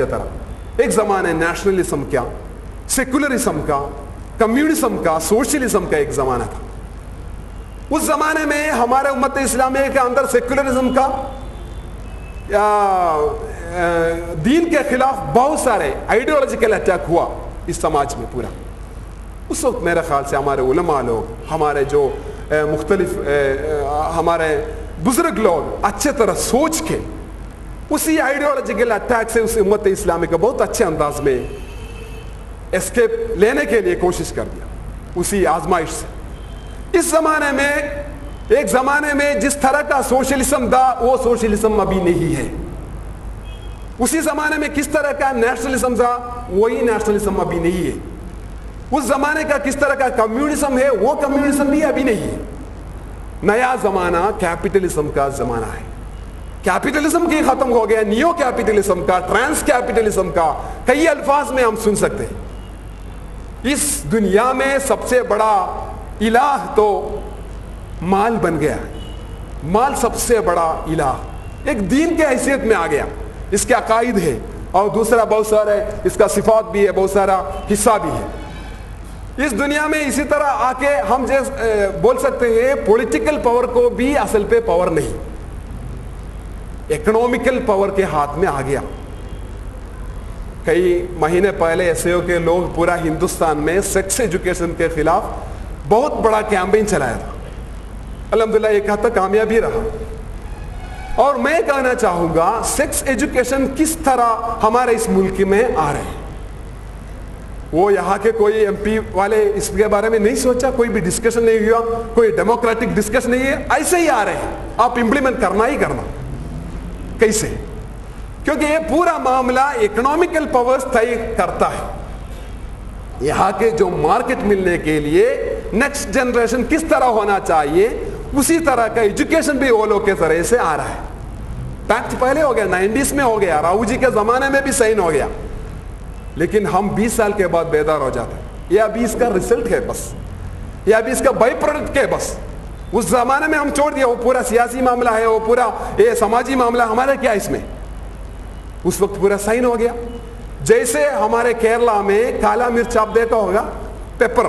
طرح ایک زمانے نیشنلزم کا، سیکولرزم کا، کمیونزم کا، سوشلزم کا ایک زمانہ تھا. اس زمانے میں ہمارے امت اسلامیہ کے اندر سیکولرزم کا دین کے خلاف بہت سارے آئیڈیالوجیکل اٹیک ہوا اس سماج میں پورا. اس وقت میرے خیال سے ہمارے علماء لوگ، ہمارے جو مختلف ہمارے بزرگ لوگ اچھے طرح سوچ کے اسی آئیڈیالوجیکل اٹیک سے اس امت اسلامی کا بہت اچھے انداز میں اسکیپ لینے کے لیے کوشش کر دیا اسی آزمائش سے. اس زمانے میں ایک زمانے میں جس طرح کا سوشلزم تھا وہ سوشلزم ابھی نہیں ہے. اسی زمانے میں کس طرح کا نیشنلزم تھا وہی نیشنلزم ابھی نہیں ہے. اس زمانے کا کس طرح کا کمیونزم ہے وہ کمیونزم بھی ابھی نہیں ہے. نیا زمانہ کیپٹلزم کا زمانہ ہے. کیپٹلزم کی ختم ہو گیا، نیو کیپٹلزم کا، ٹرانس کیپٹلزم کا کئی الفاظ میں ہم سن سکتے ہیں. اس دنیا میں سب سے بڑا الہ تو مال بن گیا. مال سب سے بڑا الہ ایک دین کے حیثیت میں آ گیا. اس کے عقائد ہے اور دوسرا بہت سارے اس کا صفات بھی ہے، بہت سارا حصہ بھی ہے. اس دنیا میں اسی طرح آ کے ہم بول سکتے ہیں پولیٹیکل پاور کو بھی اصل پہ پاور نہیں، اکنومیکل پاور کے ہاتھ میں آ گیا. کئی مہینے پہلے ایسے ہو کہ لوگ پورا ہندوستان میں سیکس ایجوکیشن کے خلاف بہت بڑا کیمپین چلایا تھا. الحمدللہ ایک حد تک کامیابی رہا. اور میں کہنا چاہوں گا سیکس ایجوکیشن کس طرح ہمارے اس ملک میں آ رہے ہیں. وہ یہاں کے کوئی ایم پی والے اس کے بارے میں نہیں سوچا، کوئی بھی ڈسکشن نہیں ہوا، کوئی ڈیموکریٹک ڈسکشن نہیں ہے. ایسے ہی آ رہے ہیں، آپ امپلیمنٹ کرنا ہی کرنا. کیسے؟ کیونکہ یہ پورا معاملہ اکنومیکل پاورز طے کرتا ہے. یہاں کے جو مارکیٹ ملنے کے لیے نیکسٹ جنریشن کس طرح ہونا چاہیے اسی طرح کا ایجوکیشن بھی وہ لوگ کے ذریعے سے آ رہا ہے. پیکٹ پہلے ہو گیا، 90s میں ہو گیا، راؤ جی کے زمانے میں بھی سائن ہو گیا. لیکن ہم 20 سال کے بعد بیدار ہو جاتے ہیں. یہ ابھی اس کا رزلٹ ہے بس، یہ ابھی اس کا بائی پروڈکٹ ہے بس. اس زمانے میں ہم چھوڑ دیا، وہ پورا سیاسی معاملہ ہے، وہ پورا یہ سماجی معاملہ، ہمارا کیا اس میں. اس وقت پورا سائن ہو گیا. جیسے ہمارے کیرلا میں کالا مرچ آپ دیکھا ہوگا، پیپر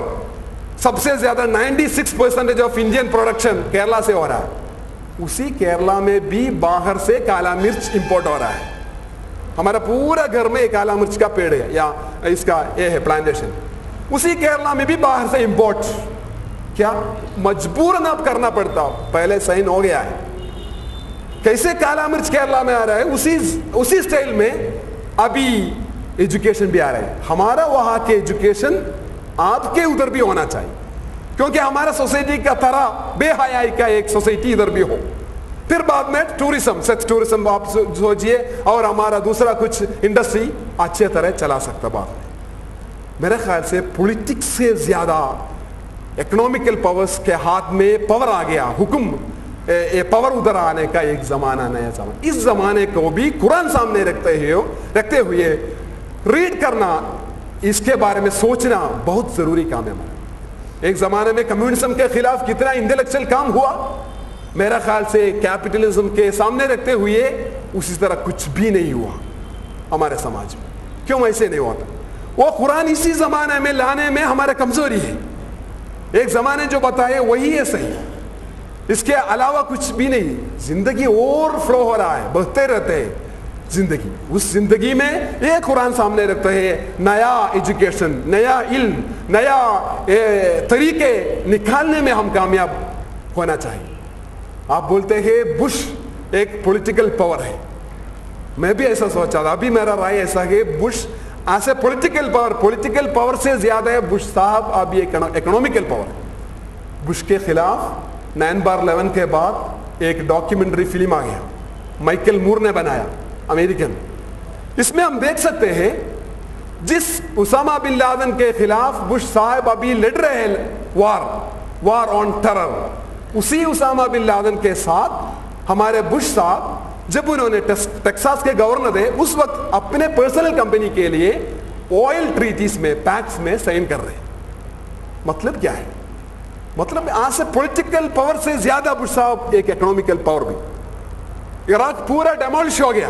سب سے زیادہ 96% آف انڈین پروڈکشن کیرلا سے ہو رہا ہے. اسی کیرلا میں بھی باہر سے کالا مرچ امپورٹ ہو رہا ہے. ہمارا پورا گھر میں کالا مرچ کا پیڑ ہے یا اس کا یہ ہے پلانٹیشن. اسی کیرلا میں بھی باہر سے امپورٹ. کیا مجبوراً اب کرنا پڑتا، پہلے سائن ہو گیا ہے. کیسے کالا مرچ کیرلا میں آ رہا ہے اسی سٹائل میں ابھی ایجوکیشن بھی آ رہا ہے. ہمارا وہاں کے ایجوکیشن آپ کے ادھر بھی ہونا چاہیے، کیونکہ ہمارا سوسائٹی کا طرح بے حیائی کا ایک سوسائٹی ادھر بھی ہو. پھر بعد میں ٹورزم، سیکس ٹورزم آپ سوچئے، اور ہمارا دوسرا کچھ انڈسٹری اچھے طرح چلا سکتا. بعد میں میرے خیال سے پولیٹکس سے زیادہ اکنومیکل پاورز کے ہاتھ میں پاور آ گیا. حکم پاور ادھر آنے کا ایک زمانہ، نیا زمانہ. اس زمانے کو بھی قرآن سامنے رکھتے ہوئے ریڈ کرنا، اس کے بارے میں سوچنا بہت ضروری کام ہے. ایک زمانے میں کمیونزم کے خلاف کتنا انٹلیکچوئل کام ہوا، میرا خیال سے کیپٹلزم کے سامنے رکھتے ہوئے اسی طرح کچھ بھی نہیں ہوا ہمارے سماج میں. کیوں ایسے نہیں ہوتا؟ وہ قرآن اسی زمانے میں لانے میں ہمارا کمزوری ہے. ایک زمانے جو بتائے وہی ہے صحیح، اس کے علاوہ کچھ بھی نہیں. زندگی اور فلو ہو رہا ہے، بڑھتے رہتے ہیں زندگی. اس زندگی میں ایک قرآن سامنے رکھتے ہیں، نیا ایجوکیشن، نیا علم، نیا طریقے نکالنے میں ہم کامیاب ہونا چاہیے. آپ بولتے ہیں بش ایک پولیٹیکل پاور ہے. میں بھی ایسا سوچا تھا. ابھی میرا رائے ایسا ہے بش ایسے پولیٹیکل پاور سے زیادہ ہے بش صاحب اب یہ اکنومیکل پاور ہے. بش کے خلاف 9/11 کے بعد ایک ڈاکیومنٹری فلم آ گیا، مائیکل مور نے بنایا، امریکن. اس میں ہم دیکھ سکتے ہیں جس اسامہ بن لادن کے خلاف بش صاحب ابھی لڑ رہے ہیں وار آن ٹیرر، اسی اسامہ بن لادن کے ساتھ ہمارے بش صاحب جب انہوں نے ٹیکساس کے گورنر تھے اس وقت اپنے پرسنل کمپنی کے لیے آئل ٹریٹیز میں پیکٹس میں سائن کر رہے ہیں. مطلب کیا ہے؟ مطلب آج سے پولیٹیکل پاور سے زیادہ بش صاحب ایک اکنومیکل پاور بھی. عراق پورا ڈیمولش ہو گیا.